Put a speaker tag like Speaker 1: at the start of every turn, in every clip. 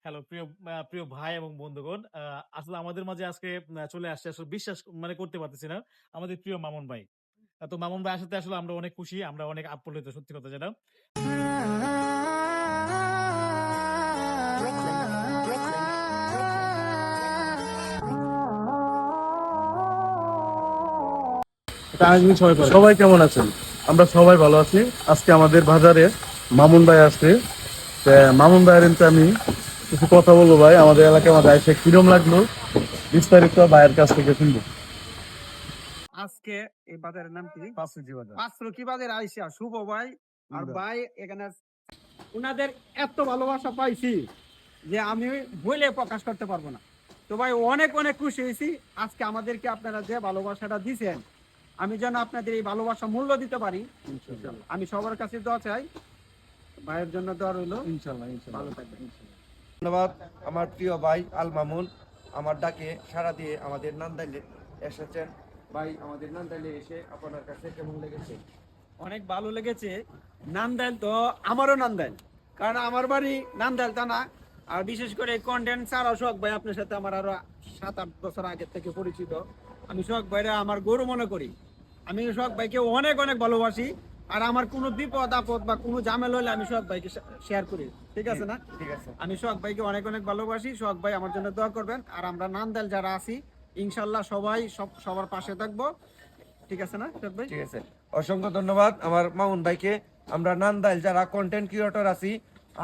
Speaker 1: Hello প্রিয় প্রিয় ভাই এবং বন্ধুগণ, আসলে আমাদের মাঝে আজকে চলে আসছে, আসলে বিশ্বাস করতে পারতেছি না, আমাদের প্রিয় মামুন ভাই। তো মামুন ভাই আসাতে আসলে আমরা অনেক খুশি, আমরা অনেক আপ্লুত, সত্যি কথা যেটা।
Speaker 2: সবাই কেমন আছেন? আমরা সবাই ভালো আছি। আজকে আমাদের বাজারে মামুন ভাই আসছে। মামুন ভাইয়ের কিন্তু আমি কিছু কথা বলবো ভাই। আমাদের এলাকার মধ্যে এসে কিরম লাগলো বিস্তারিত ভাইয়ের কাছ থেকে শুনবো।
Speaker 3: আজকে এই বাজারের নাম কি?
Speaker 2: পাঁচরুটি বাজার।
Speaker 3: পাঁচরুকি বাজারে আইসা শুভ ভাই আর ভাই এখানে উনাদের এত ভালোবাসা পাইছি যে আমি বলে প্রকাশ করতে পারবো না। তো ভাই অনেক অনেক খুশি হয়েছি আজকে আমাদেরকে আপনারা যে ভালোবাসাটা দিছেন, আমি যেন আপনাদের এই ভালোবাসা মূল্য দিতে পারি। আমি সবার কাছে দোয়া চাই, ভাইয়ের জন্য দোয়া রইলো।
Speaker 2: ইনশাল্লাহ
Speaker 3: ভালো থাকবেন।
Speaker 4: ধন্যবাদ আমার প্রিয় ভাই আল মামুন, আমার ডাকে সাড়া দিয়ে আমাদের নান্দাইলে এসেছেন। ভাই আমাদের নান্দাইলে এসে আপনার কাছে কেমন লেগেছে?
Speaker 3: অনেক ভালো লেগেছে। নান্দাইল তো আমারও নান্দাইল, কারণ আমার বাড়ি নান্দাইল তা না। আর বিশেষ করে কন্টেন্ট ছাড়াও সোহাগ ভাই আপনার সাথে আমার আরো 7-8 বছর আগে থেকে পরিচিত। আমি সোহাগ ভাইরা আমার গৌরব মনে করি। আমি সোহাগ ভাইকে অনেক অনেক ভালোবাসি। আর আমার কোনো বিপদ আপদ বা কোনো ঝামেলা হলে আমি সোহাগ ভাইকে শেয়ার করি। ঠিক আছে না?
Speaker 4: ঠিক আছে।
Speaker 3: আমি সোহাগ ভাইকে অনেক অনেক ভালোবাসি। সোহাগ ভাই আমার জন্য দোয়া করবেন। আর আমরা নান্দাইল যারা আছি ইনশাল্লাহ সবাই সবার পাশে থাকবো। ঠিক আছে না সোহাগ ভাই?
Speaker 4: ঠিক আছে, অসংখ্য ধন্যবাদ আমার মামুন ভাইকে। আমরা নান্দাইল যারা কন্টেন্ট ক্রিয়েটর আছি,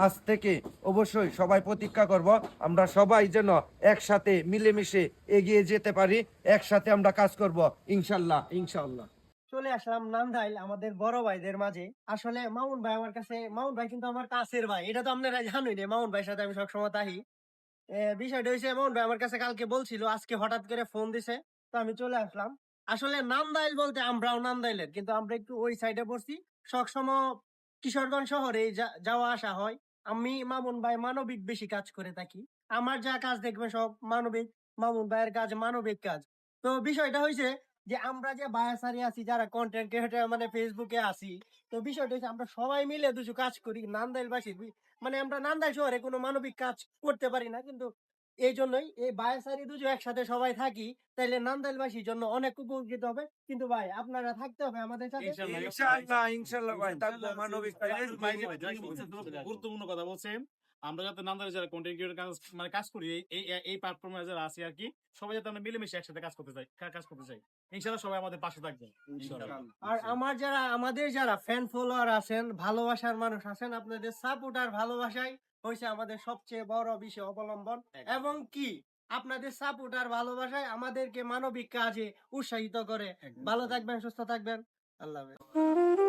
Speaker 4: আজ থেকে অবশ্যই সবাই প্রতীক্ষা করব আমরা সবাই যেন একসাথে মিলেমিশে এগিয়ে যেতে পারি, একসাথে আমরা কাজ করব ইনশাল্লাহ।
Speaker 3: ইনশাল্লাহ।
Speaker 5: চলে আসলাম নান্দাইল আমাদের বড় ভাইদের মাঝে। আসলে মামুন ভাই আমার কাছে, মামুন ভাই কিন্তু আমার কাছের ভাই, এটা তো আপনারা জানোই রে। মামুন ভাইয়ের সাথে আমি সবসময় থাকি। বিষয়টা হয়েছে, মামুন ভাই আমার কাছে কালকে বলছিল, আজকে হঠাৎ করে ফোন দিছে, তো আমি চলে আসলাম। আসলে নান্দাইল বলতে আমরাও নান্দাইলের, কিন্তু আমরা একটু ওই সাইডে পড়ছি। সবসময় কিশোরগঞ্জ শহরে যাওয়া আসা হয়। আমি মামুন ভাই মানবিক বেশি কাজ করে থাকি। আমার যা কাজ দেখবে সব মানবিক, মামুন ভাইয়ের কাজ মানবিক কাজ। তো বিষয়টা হয়েছে যে আমরা যে বায়াসারি আছি, যারা কন্টেন্ট ক্রিয়েটর মানে ফেসবুকে আছি, তো বিষয়টা হচ্ছে আমরা সবাই মিলে দুটো কাজ করি নান্দাইলবাসী। মানে আমরা নান্দাইল শহরে কোনো মানবিক কাজ করতে পারি না, কিন্তু এই জন্যই এই বায়াসারি দুটো একসাথে সবাই থাকি, তাইলে নান্দাইলবাসীর জন্য অনেক উপকৃত হবে। কিন্তু ভাই আপনারা থাকতে হবে আমাদের সাথে।
Speaker 4: ইনশাআল্লাহ ইনশাআল্লাহ ভাই থাকবো মানবিক
Speaker 1: ভাই যে বলছেন, গুরুত্বপূর্ণ কথা বলছেন। আমরা যাতে নান্দাইলে যারা কন্টেন্ট ক্রিয়েটর কাজ করি, এই প্ল্যাটফর্মে যারা আছি আর কি, সবাই যাতে আমরা মিলেমিশে একসাথে কাজ করতে চাই। ইনশাআল্লাহ সবাই আমাদের পাশে থাকবেন ইনশাআল্লাহ।
Speaker 5: আর আমাদের যারা ফ্যান ফলোয়ার আছেন, ভালোবাসার মানুষ আছেন, আপনাদের সাপোর্ট আর ভালোবাসাই হয়েছে আমাদের সবচেয়ে বড় বিষয় অবলম্বন। এবং কি আপনাদের সাপোর্ট আর ভালোবাসায় আমাদেরকে মানবিক কাজে উৎসাহিত করে। ভালো থাকবেন, সুস্থ থাকবেন। আল্লাহ হাফেজ।